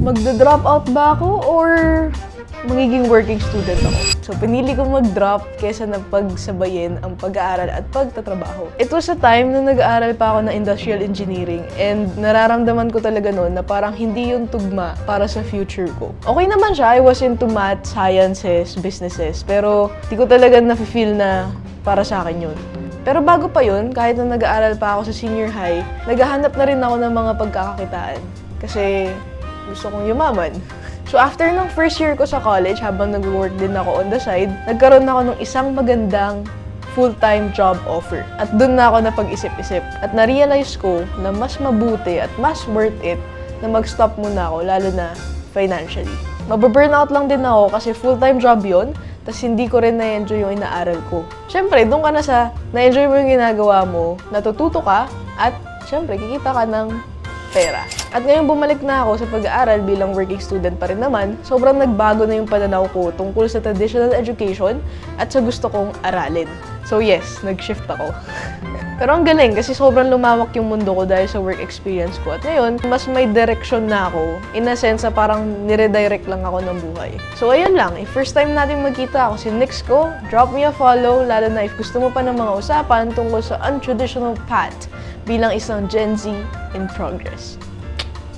magda-drop out ba ako or magiging working student ako? So, pinili ko mag-drop kesa na pagsabayin ang pag-aaral at pagtatrabaho. It was a time na nag-aaral pa ako ng industrial engineering and nararamdaman ko talaga noon na parang hindi yung tugma para sa future ko. Okay naman siya, I was into math, sciences, businesses, pero di ko talaga na-feel na para sa akin yun. Pero bago pa yun, kahit na nag-aaral pa ako sa senior high, naghahanap na rin ako ng mga pagkakakitaan. Kasi gusto kong yumaman. So after ng first year ko sa college, habang nag-work din ako on the side, nagkaroon ako ng isang magandang full-time job offer. At doon na ako napag-isip-isip. At na-realize ko na mas mabuti at mas worth it na mag-stop muna ako, lalo na financially. Mababurnout lang din ako kasi full-time job yon, tas hindi ko rin na-enjoy yung inaaral ko. Siyempre, doon ka na sa na-enjoy mo yung ginagawa mo, natututo ka, at siyempre, kikita ka ng pera. At ngayon bumalik na ako sa pag-aaral bilang working student pa rin naman, sobrang nagbago na yung pananaw ko tungkol sa traditional education at sa gusto kong aralin. So yes, nag-shift ako. Pero ang galing kasi sobrang lumawak yung mundo ko dahil sa work experience ko. At ngayon, mas may direction na ako. In a sense, parang nire-direct lang ako ng buhay. So ayun lang, if first time natin magkita ako si Nix ko, drop me a follow, lalo na if gusto mo pa ng mga usapan tungkol sa untraditional path bilang isang Gen Z in progress.